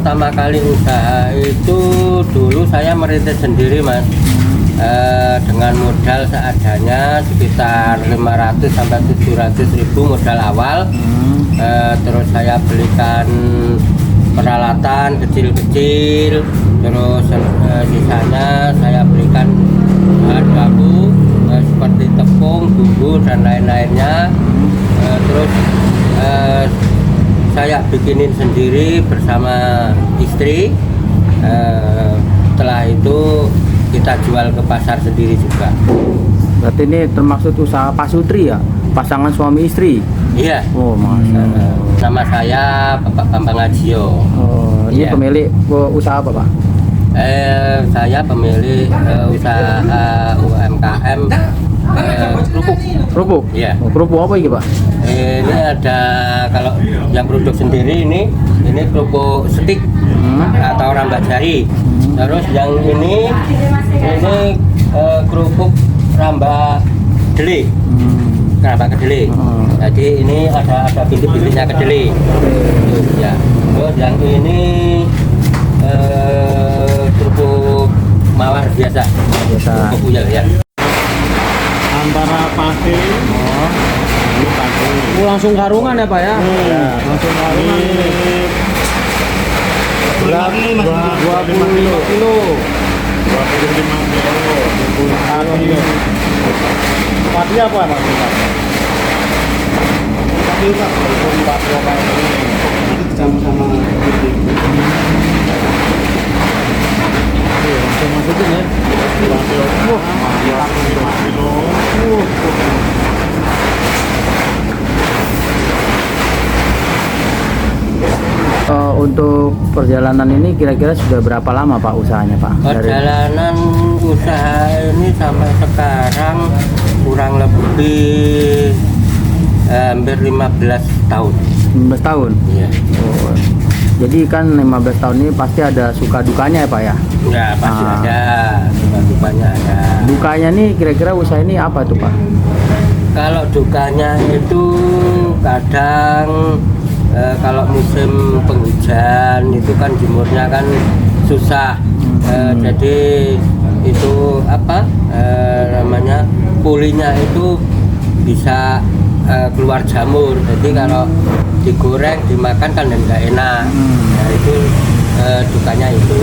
pertama kali usaha itu dulu saya merintis sendiri Mas, dengan modal seadanya sekitar 500 sampai 700 ribu modal awal. Terus saya belikan peralatan kecil-kecil, terus sisanya saya belikan bahan baku seperti tepung, bumbu dan lain-lainnya. Terus saya bikinin sendiri bersama istri. Setelah itu kita jual ke pasar sendiri juga. Berarti ini termaksud usaha Pak Sutri ya? Pasangan suami istri? Iya. Oh, masa. Nama saya Bapak Bambang Ajio. Oh, ini Iya. pemilik usaha apa Pak? Saya pemilik usaha UMKM kerupuk. Kerupuk? Iya. Oh, kerupuk apa ini Pak? Ini ada, kalau yang produk sendiri ini kerupuk stik atau rambak jari. Terus yang ini kerupuk rambak kedelai. Rambak kedelai. Jadi ini ada bintik-bintiknya kedelai. Ya. Terus yang ini kerupuk mawar biasa. Kerupuk puyel ya. Antara pasti ini pasti. Oh, langsung karungan ya Pak ya? Langsung karungan ini. Berat 25 kilo. 25 kilo. Padi apa Mas? Padi Pak. Padi apa ini? Sama-sama Langsung masukin ya. Untuk perjalanan ini kira-kira sudah berapa lama Pak usahanya Pak? Perjalanan usaha ini sampai sekarang kurang lebih hampir 15 tahun. 15 tahun? Iya. Oh, jadi kan 15 tahun ini pasti ada suka dukanya ya Pak ya? Ya pasti ada, suka-dukanya ada. Dukanya nih kira-kira usaha ini apa tuh Pak? Kalau dukanya itu kadang kalau musim penghujan itu kan jemurnya kan susah. Jadi itu apa namanya, pulinya itu bisa keluar jamur. Jadi kalau digoreng dimakan kan nggak enak. Nah, itu dukanya itu.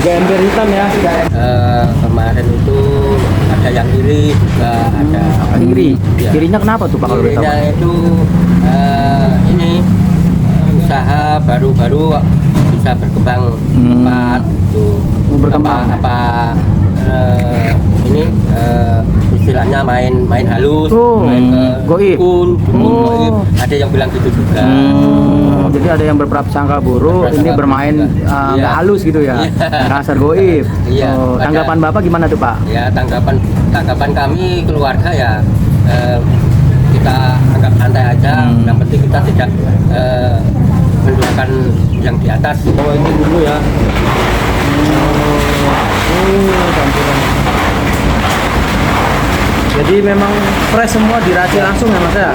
Juga ember hitam ya? Kemarin itu ada yang iri juga ada. Iri? Ya. Irinya kenapa tuh Pak kalau boleh tahu? Irinya itu ini usaha baru-baru bisa berkembang cepat tuh. Berkembang Ini istilahnya main halus, main goib. goib. Ada yang bilang gitu juga. Jadi ada yang berprasangka buruk, ini bermain nggak halus gitu ya, kasar goib. Iya. Tanggapan Bapak gimana tuh Pak? Ya tanggapan kami keluarga ya, kita anggap santai aja. Yang penting kita tidak mendoakan yang di atas. Oh ini dulu ya. Jadi memang fresh semua diracik langsung ya Mas ya?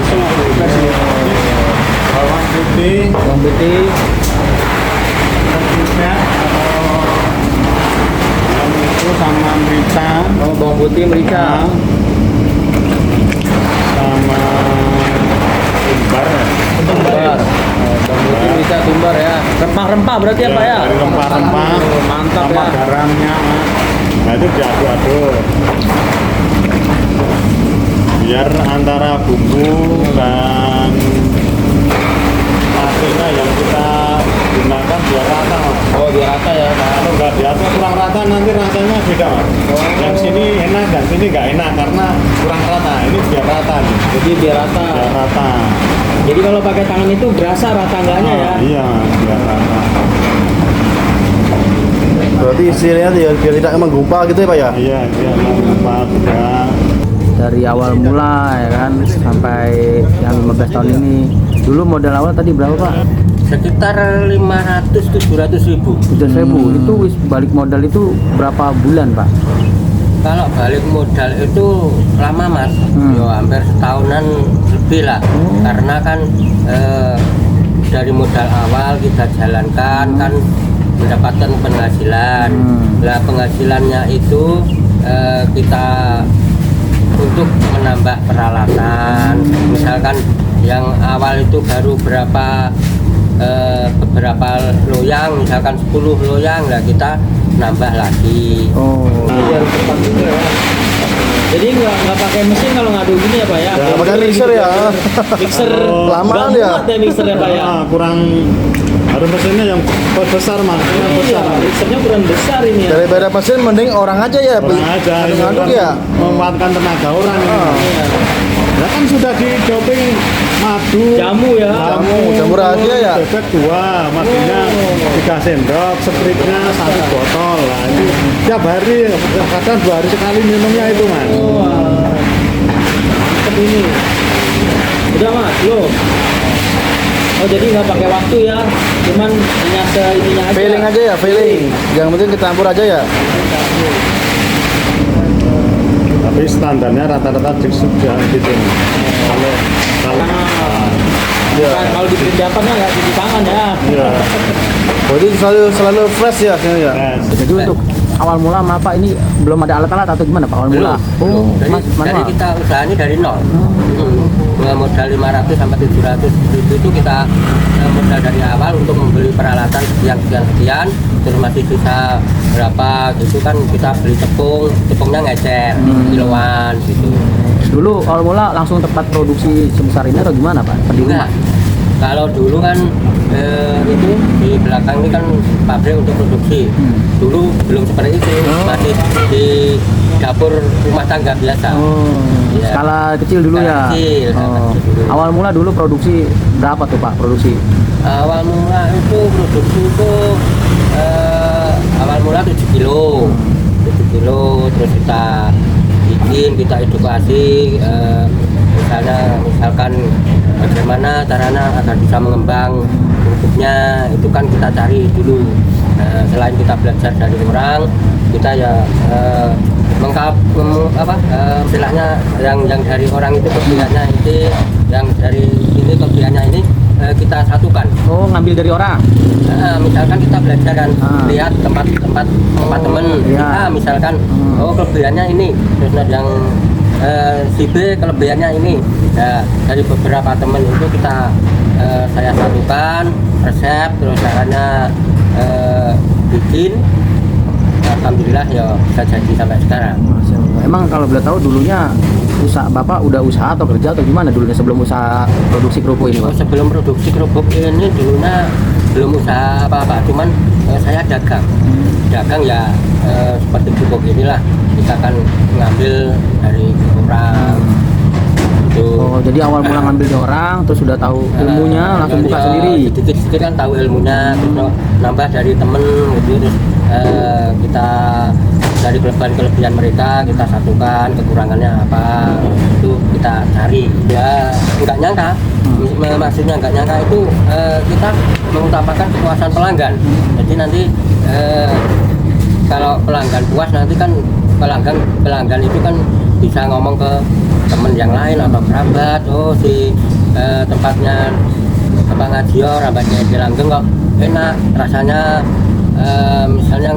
Bawang putih, Bawang putih, itu sama merica, bawang putih, merica, sama tumbar. tumbar. Bawang putih, merica, tumbar ya. Rempah-rempah berarti ya Pak ya? Dari rempah-rempah, Mantap sama ya. garamnya. Nah itu diaduk-aduk. Biar antara bumbu dan nasinya yang kita gunakan biar rata Mas. Oh biar rata ya. Kalau nggak diatur kurang rata nanti rasanya beda Mas. Yang sini enak dan sini nggak enak karena kurang rata. Ini biar rata nih. Jadi biar rata. Biar rata. Jadi kalau pakai tangan itu berasa rata enggaknya ya? Iya, biar rata. Berarti istilahnya biar tidak menggumpal gitu ya Pak ya? Iya, biar lupa juga. Dari awal mula ya kan sampai yang 15 tahun ini. Dulu modal awal tadi berapa Pak? Sekitar 500-700 ribu. 700.000. Itu balik modal itu berapa bulan Pak? Kalau balik modal itu lama Mas, yo hampir setahunan lebih lah, karena kan dari modal awal kita jalankan kan mendapatkan penghasilan. Nah, penghasilannya itu kita untuk menambah peralatan, misalkan yang awal itu baru beberapa loyang, misalkan 10 loyang, lah kita nambah lagi. Biar cepat juga ya. Jadi nggak pakai mesin kalau ngadu gini ya Pak ya? Ya, pakai mixer ya. Mixer Lamaan nggak ya. muat ya mixer ya Pak ya? Kurang harus mesinnya yang besar mas, yang Iya, besar. mixernya kurang besar ini ya. Daripada mesin mending orang aja ya. Orang aja, ini Ngaduk kan ya. memanfaatkan tenaga orang ini. Iya. Ya kan sudah di doping madu, Jamu ya. Jamu rahasia ya. bebek 2, madunya 3 sendok, spritnya 1 botol. Lah itu tiap hari, kadang 2 hari sekali minumnya itu mas. Wah, mantep ini. Udah Mas, belum? Oh jadi nggak pakai waktu ya, cuman hanya ininya aja. Feeling aja ya, feeling. Yang penting kita campur aja ya. Tapi standarnya rata-rata sudah gitu. Kalau Iya. Kan kalau di persiapan nggak cuci tangan ya. ya, Berarti selalu fresh ya sini ya. Jadi untuk awal mula apa ini belum ada alat-alat atau gimana Pak awal mula? Belum. Dari, Mas dari manual. kita usahanya dari nol. Modal 500 sampai 700 itu kita modal dari awal untuk membeli peralatan sekian, terus masih sisa berapa gitu kan kita beli tepungnya ngecer kiloan gitu. Dulu awal mula langsung tempat produksi sebesar ini atau gimana Pak? Enggak. Kalau dulu kan itu di belakang ini kan pabrik untuk produksi. Dulu belum seperti itu, masih di dapur rumah tangga biasa. Iya. Skala kecil dulu Skala ya. kecil, skala kecil dulu. Awal mula dulu produksi berapa tuh Pak produksi? Awal mula itu produksi itu awal mula 7 kilo. 7 kilo terus kita bikin, kita edukasi misalkan bagaimana caranya agar bisa mengembang produknya, itu kan kita cari dulu. Selain kita belajar dari orang, kita ya istilahnya yang dari orang itu kelebihannya ini, yang dari ini kelebihannya ini kita satukan. Oh ngambil dari orang? Misalkan kita belajar kan, lihat tempat temen, Iya. misalkan oh kelebihannya ini, terus yang si B kelebihannya ini. Nah, dari beberapa temen itu kita saya satukan resep, terus caranya bikin. Alhamdulillah ya bisa jadi sampai sekarang. Masya Allah. Emang kalau boleh tahu dulunya usaha Bapak udah usaha atau kerja atau gimana dulunya sebelum usaha produksi kerupuk ini Pak? Sebelum produksi kerupuk ini dulunya belum usaha apa-apa, cuman saya dagang. Dagang ya seperti kerupuk inilah, kita kan ngambil dari orang. Oh jadi awal mula ngambil dari orang terus sudah tahu ilmunya langsung buka sendiri. Sedikit-sedikit kan tahu ilmunya, terus nambah dari temen gitu, terus kita dari kelebihan mereka kita satukan, kekurangannya apa itu kita cari. Ya nggak nyangka, maksudnya nggak nyangka itu kita mengutamakan kepuasan pelanggan. Jadi nanti kalau pelanggan puas, nanti kan pelanggan itu kan bisa ngomong ke temen yang lain atau kerabat, oh si tempatnya Abang Ngajior, abangnya di Langgeng kok enak rasanya, misalnya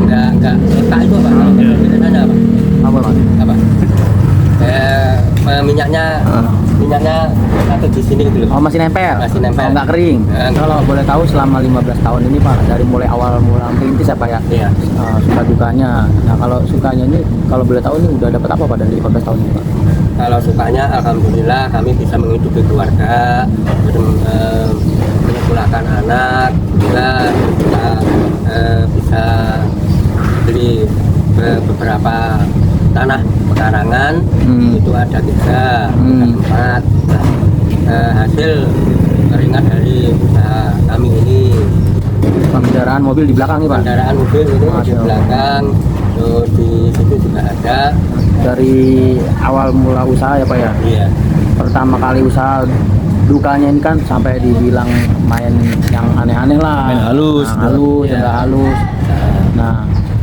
enggak enak itu apa? Kalau biasanya apa? Apa Pak? Apa? Minyaknya atau di sini gitu loh. Oh masih nempel? Masih nempel. Oh, nggak kering? Nggak. Kalau boleh tahu selama 15 tahun ini Pak, dari mulai awal mula merintis apa ya? Iya. Suka dukanya. Nah kalau sukanya ini, kalau boleh tahu ini udah dapat apa Pak dari 15 tahun ini Pak? Kalau sukanya alhamdulillah kami bisa menghidupi keluarga, menyekolahkan anak, juga kita bisa beli beberapa tanah pekarangan, itu ada 3 tempat. Hasil keringat dari usaha kami ini. Kendaraan mobil di belakang nih Pak? Kendaraan mobil ini di Masya Allah. belakang, terus di situ juga ada. Dari awal mula usaha ya Pak ya? Iya. Pertama kali usaha, dukanya ini kan sampai dibilang main yang aneh-aneh lah. Main halus. Nah, halus, Iya. enggak halus. Nah,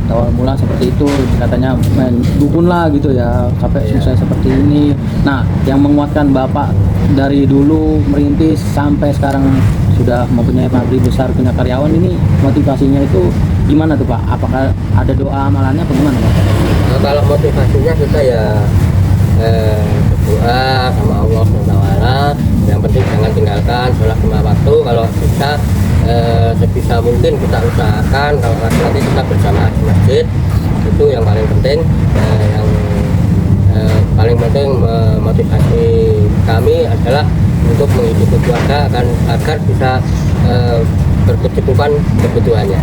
awal mula seperti itu, katanya main dukun lah gitu ya, sampai susah seperti ini. Nah, yang menguatkan Bapak dari dulu merintis sampai sekarang sudah mempunyai pabrik besar, punya karyawan, ini motivasinya itu gimana tuh Pak? Apakah ada doa amalannya atau gimana Pak? Nah, kalau motivasinya kita ya berdoa sama Allah SWT. Yang penting jangan tinggalkan sholat 5 waktu. Kalau bisa sebisa mungkin kita usahakan kalau nanti kita berjamaah di masjid, itu yang paling penting. Yang paling penting motivasi kami adalah untuk menghidupi keluarga agar bisa berkecukupan kebutuhannya.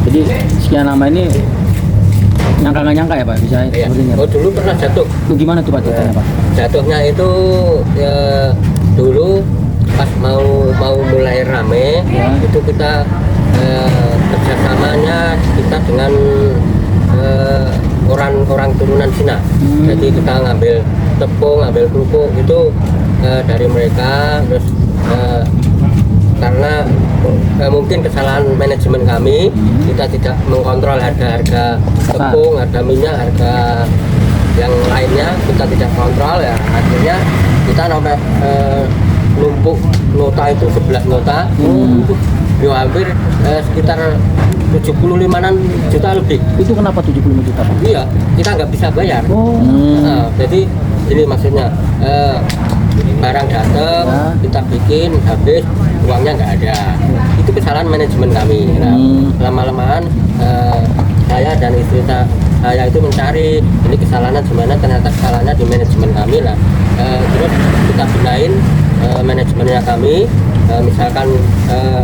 Jadi sekian lama ini nyangka nggak nyangka ya Pak bisa Iya. seperti ini ya, Oh, Pak? dulu pernah jatuh. Itu gimana tuh Pak ceritanya Pak? Jatuhnya itu ya, dulu pas mau mulai rame Ya. itu kita kerjasamanya kita dengan orang turunan Cina. Jadi kita ngambil tepung, ngambil kerupuk itu dari mereka, terus karena mungkin kesalahan manajemen kami, kita tidak mengontrol harga tepung, harga minyak, harga yang lainnya kita tidak kontrol ya, akhirnya kita numpuk nota itu 11 nota itu hampir sekitar 75-an juta lebih. Itu kenapa 75 juta Pak? Iya, kita nggak bisa bayar. Oh. Nah, jadi ini maksudnya barang datang, Ya. kita bikin habis, uangnya nggak ada. Itu kesalahan manajemen kami. Nah, lama-lamaan saya dan istri saya itu mencari ini kesalahannya di mana, ternyata kesalahannya di manajemen kami lah. Terus kita benahin manajemennya kami. Misalkan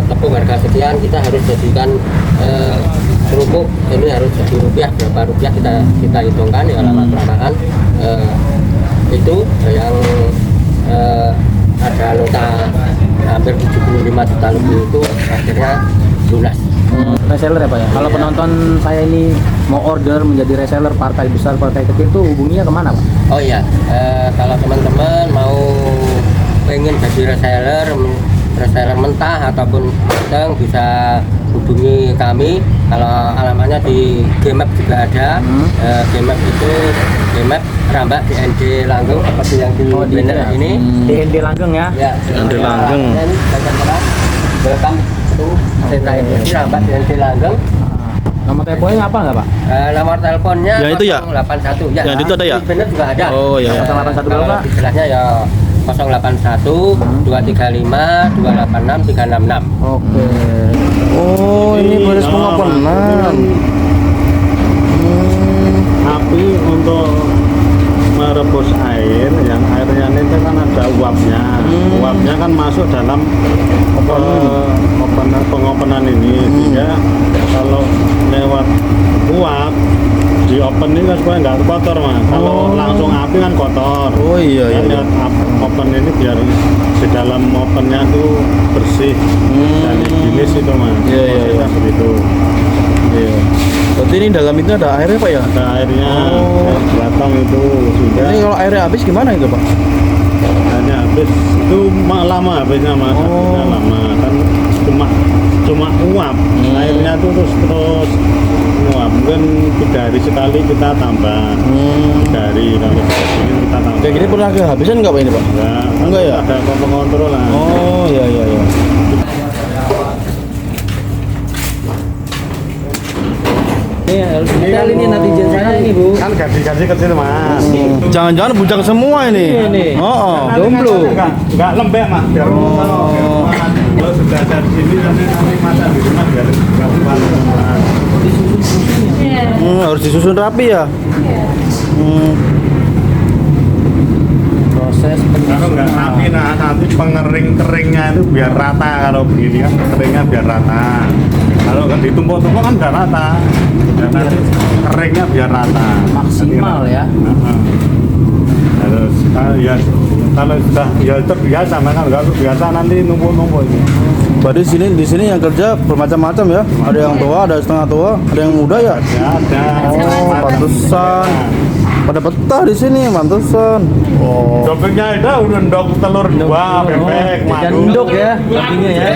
tepung harga sekian, kita harus jadikan kerupuk ini harus jadi rupiah, berapa rupiah kita hitungkan ya lama-kelamaan itu yang ada nota hampir 75 juta lebih itu akhirnya lunas. Reseller ya Pak ya? Kalau penonton saya ini mau order menjadi reseller partai besar, partai kecil itu hubunginya kemana Pak? Oh iya, kalau teman-teman mau pengen jadi reseller mentah ataupun sedang bisa hubungi kami. Kalau alamatnya di Gmap juga ada. Gmap itu Gmap Rambak DND Langgeng seperti yang di banner ya? ini. DND Langgeng ya? Ya, DND Langgeng. Ini bagian welcome to Sentra Industri Rambak DND Langgeng. Nama teleponnya apa nggak Pak? Nomor teleponnya Yang itu ya? 081 ya. Yang itu ada ya? Di banner juga ada. Oh iya. 081 Kalau berapa? istilahnya ya 081 235 286 366. Oke. Oh, ini beres pengopenan. Api untuk merebus air, yang airnya itu kan ada uapnya. Uapnya kan masuk dalam pengopenan ini, sehingga kalau lewat uap di open ini kan supaya nggak kotor Mas. Kalau langsung api kan kotor. Oh iya iya. Kan lewat open ini biar di dalam opennya tuh bersih dan higienis itu Mas. Iya, iya, iya. Prosesnya begitu. Iya. Berarti ini dalam itu ada airnya Pak ya? Ada airnya, Oh. air batang itu sudah. Ini kalau airnya habis gimana itu Pak? Hanya habis itu lama habisnya Mas. Oh. Habisnya lama kan cuma uap. Airnya tuh terus uap. Mungkin 3 hari sekali kita tambah. 3 hari kalau sudah dingin kita tambah. Kayak gini pernah kehabisan nggak Pak ini Pak? Enggak ya? Ada pengontrolan. Oh iya iya iya. Ini netizen saya ini Bu. Kan gaji kecil Mas. Jangan-jangan bujang semua ini. Iya nih. Oh. Jomblo. Enggak lembek Mas. Biar kalau sudah ada di sini nanti masak di rumah biar enggak panas. Harus disusun rapi ya. Proses Kalau nggak rapi nanti keringnya itu biar rata. Kalau begini kan keringnya biar rata. Kalau ditumpuk-tumpuk kan nggak rata. Dan nanti keringnya biar rata. maksimal ya. Terus ya kalau sudah ya terbiasa, kan nggak terbiasa nanti numpuk-numpuk ini. Berarti di sini yang kerja bermacam-macam ya. Ada yang tua, ada setengah tua, ada yang muda ya. Ya ada. Oh, pantesan. Pada betah di sini, mantesan. Oh. Dognya ada udah dog telur dua, bebek, Jajan madu. endok ya, artinya ya.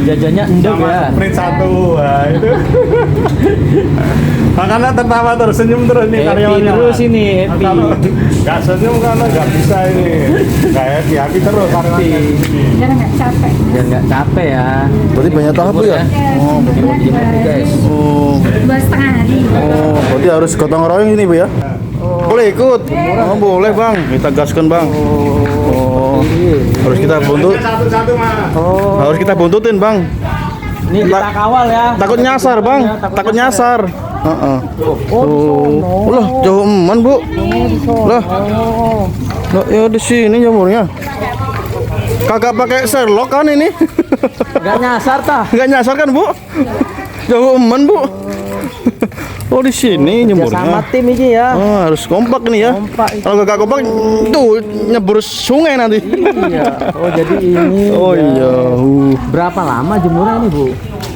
Jajannya endok Sama ya. sprint satu, wah itu. Makanya tertawa terus, senyum terus nih Happy karyawannya. terus ini, happy. Kalau nggak senyum karena nggak bisa ini. Nggak happy terus karyawannya di sini. biar nggak capek. Biar nggak capek ya. Berarti banyak tahap ya? Oh, Guys. Oh. 2,5 hari. Oh, berarti harus gotong royong ini, Bu ya? Boleh ikut? Oh, boleh, Bang. Kita gaskan, Bang. Oh. Harus kita buntut. Satu-satu mas. Oh, Harus kita buntutin, Bang. ini kita kawal ya. Takut nyasar, Bang. Takut nyasar. Heeh. Oh. Lah, jauh eman, Bu. Lah. Lah, ya di sini jamurnya. Kagak pakai Sherlock kan ini? Nggak nyasar tah. Enggak nyasar kan, Bu? Jauh eman, Bu. Oh, di sini Ya sama nyemburnya. tim ini ya. Oh, harus kompak ini ya. Kompak ini. Kalau nggak kompak, tuh nyebur sungai nanti. Iya. Oh jadi ini. Oh ya. iya. Berapa lama jemurnya ini Bu?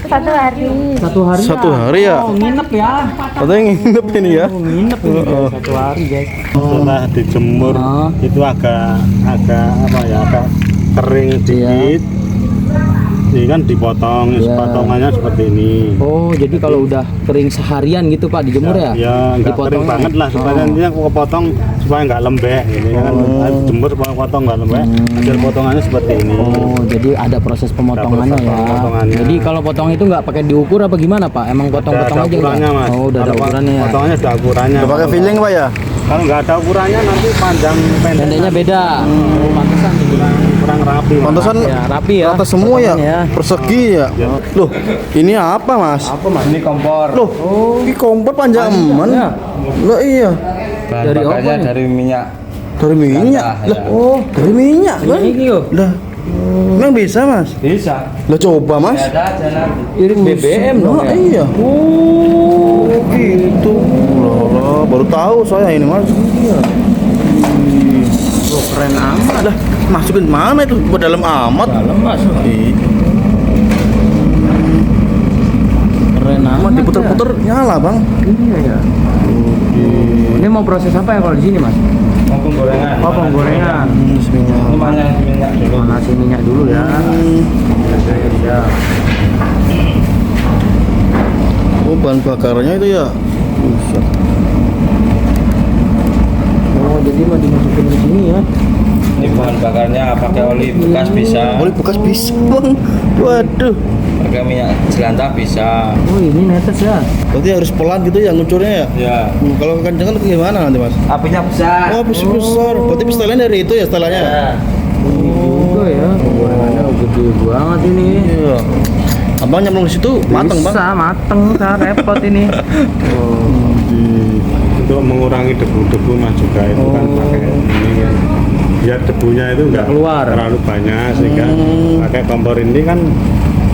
1 hari. 1 hari. Satu hari ya? Oh nginep ya. Katanya nginep ini ya. Oh, nginep ini guys, 1 hari guys. Setelah dijemur Oh. itu agak apa ya, agak kering dikit. Ini kan dipotong, Iya. potongannya seperti ini. Oh jadi kalau udah kering seharian gitu Pak dijemur ya? Ya, nggak kering Dipotong. banget lah supaya Oh. nanti aku potong supaya nggak lembek gitu kan. Jemur supaya potong nggak lembek. Hasil potongannya seperti ini. Oh jadi ada proses pemotongannya proses ya. pemotongannya. Jadi kalau potong itu nggak pakai diukur apa gimana Pak? Emang potong-potong Ada aja ukurannya, nggak? Mas. Oh udah ada Kalau ukurannya ya. Potongannya ada ukurannya. Udah pakai filling, Pak ya? Kalau nggak ada ukurannya nanti panjang Pendeknya beda. Oh pantesan nih. kurang rapi. Mas. Pantesan Ya rapi ya. rata semua ya? Potongannya Persegi ya? Loh, ini apa, Mas? Apa Mas? Ini kompor. Loh, ini kompor panjang eman. ya. Lah iya. Dari apa nih? dari minyak Dari minyak. Lah, oh, dari minyak, Bang. Ini yo. Lah, emang bisa, Mas? bisa Lah coba, Mas. ada aja nanti Iring BBM dong Nah, ya. iya. Oh, gitu. Lah, baru tahu saya ini, Mas. Iya. Oh, keren amat. Lah, masukin mana itu? Ke dalam amat. Dalam Mas. Ih, Keren amat. diputer-puter nyala, Bang. Iya ya. Ini mau proses apa ya kalau di sini Mas? mau penggorengan Oh penggorengan. Bismillah. ini panas minyak dulu Manasin minyak dulu ya. Ya. Oh, bahan bakarnya itu ya. Buset. Oh jadi mau dimasukin di sini ya. ini bahan bakarnya pakai oli bekas bisa Oli bekas bisa, Bang. Waduh. pakai minyak jelantah bisa Oh ini netes ya. Berarti harus pelan gitu ya ngucurnya ya. ya Kalau kencang kan gimana nanti, Mas? apinya besar Oh, besar. Berarti setelannya dari itu ya setelannya. ya. Ini juga ya. Penggorengannya gede banget ini. Iya. Abang nyemplung di situ mateng, Bang. Bisa mateng, saya repot ini. Oh. Untuk mengurangi debu-debu mas juga itu kan pakai ini kan. Biar debunya itu nggak keluar. terlalu banyak sehingga pakai kompor ini kan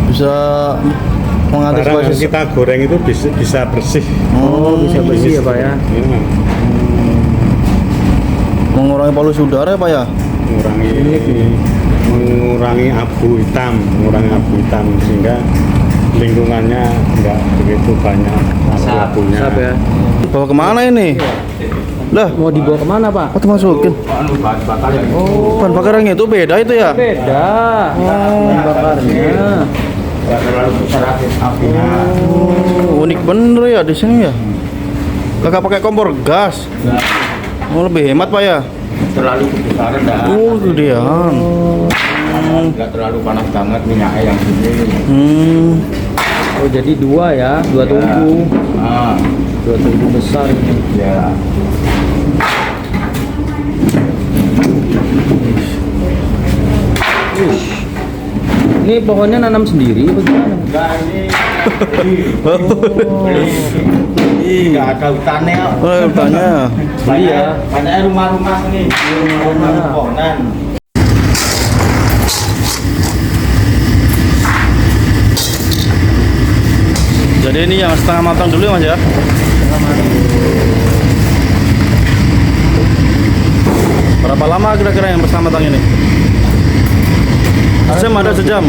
Bisa barang yang mengantisipasi kita goreng itu bisa bersih. Oh bisa bersih ya Pak ya. Iya, mengurangi polusi udara ya, Pak ya. mengurangi abu hitam, sehingga lingkungannya nggak begitu banyak abu-abunya. Sap ya. Bawa kemana ini? Lah, Mau dibawa kemana Pak? apa tuh masukin? Oh, bahan bakarnya itu beda itu ya? Beda. Bahan bakarnya. Nggak terlalu besar apinya. Oh, unik bener ya di sini ya. Kagak pakai kompor gas. Oh, lebih hemat, Pak ya. terlalu besar dah Oh, gedean. nggak terlalu panas banget minyaknya yang gede Oh jadi 2 ya, 2 tungku. ah 2 tungku besar ini. ya Ini pohonnya nanam sendiri apa gimana? enggak ini nggak ada hutannya Oh, tanya. banyak rumah-rumah nih rumah-rumah pohonan Jadi ini yang setengah matang dulu ya, Mas ya. Berapa lama kira-kira yang setengah matang ini? Sejam ada sejam.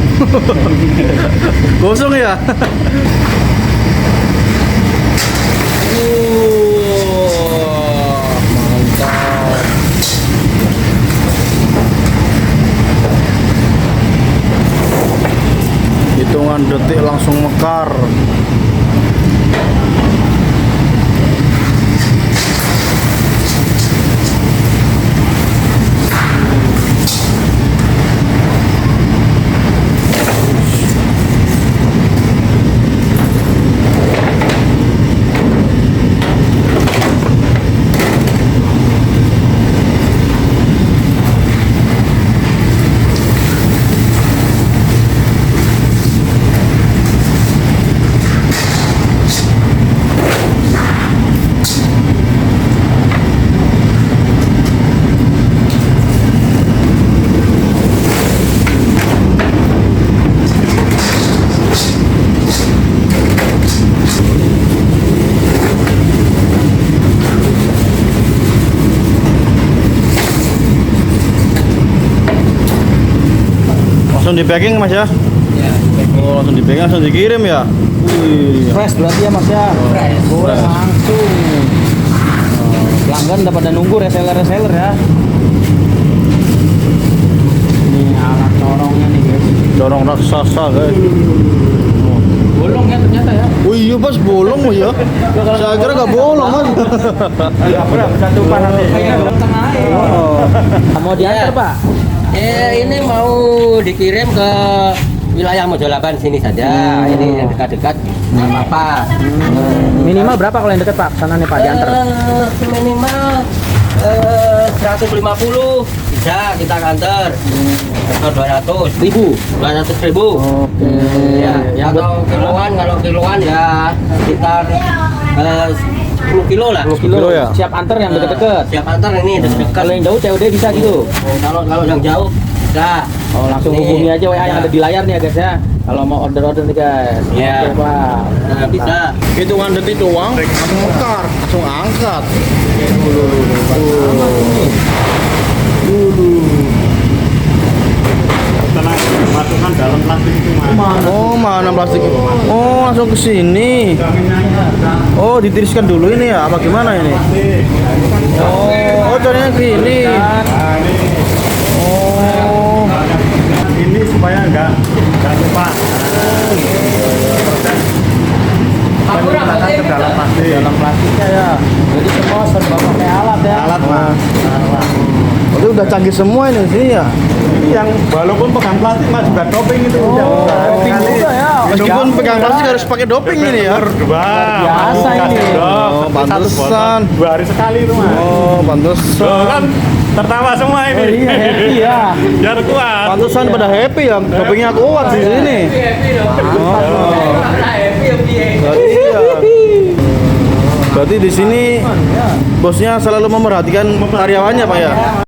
Gosong ya. Hitungan detik langsung mekar. Langsung di packing Mas ya? Oh, langsung di packing, langsung dikirim ya? Wih. Fresh berarti ya Mas ya. Boleh langsung. Pelanggan udah pada nunggu reseller ya. Ini alat corongnya nih guys. Dorong raksasa guys. Bolong ya ternyata ya. Oh iya Mas, bolong Mas ya? Saya kira nggak bolong Mas. Satu panas tengah. Oh. Mau diantar Pak? Ini mau dikirim ke wilayah Mojolaban sini saja. Ini yang dekat-dekat nggak apa-apa. Minimal berapa kalau yang deket Pak? Sana nih Pak diantar. Minimal 150 bisa kita antar. Atau 200.000. Oke. Ya kalau kiloan ya sekitar 10 kilo lah. 10 kilo ya? Siap antar yang deket-deket. Siap antar ini dekat. Kalau yang jauh COD bisa gitu. Kalau yang jauh bisa. Oh langsung Nih. hubungi aja WA yang Ya. ada di layar nih ya guys ya. Kalau mau order nih guys. Ya. Oke Pak. Nah, bisa. Hitungan detik doang, langsung mekar, langsung angkat. Tenang, masukkan dalam plastik itu Mas. Oh, mana plastik? Oh, langsung ke sini. Oh, ditiriskan dulu ini ya? Apa gimana ini? Oh, caranya gini. Oh, Ini supaya nggak lupa. Penempatan ke dalam plastik. Dalam plastiknya ya. Jadi semua serba pakai alat ya. Alat Mas. itu udah canggih semua ini sini ya. Ini yang walaupun pegang plastik Mas juga doping itu. doping juga ya. Meskipun pegang plastik harus pakai doping ini ya. Berdua. Biasa ini. Oh, pantesan. 2 hari sekali itu Mas. Oh, Loh, pantesan. kan tertawa semua ini. Iya, happy ya. Biar kuat. Pantesan pada happy ya, dopingnya kuat di sini. Oh. Berarti ya. Berarti di sini bosnya selalu memperhatikan karyawannya Pak ya.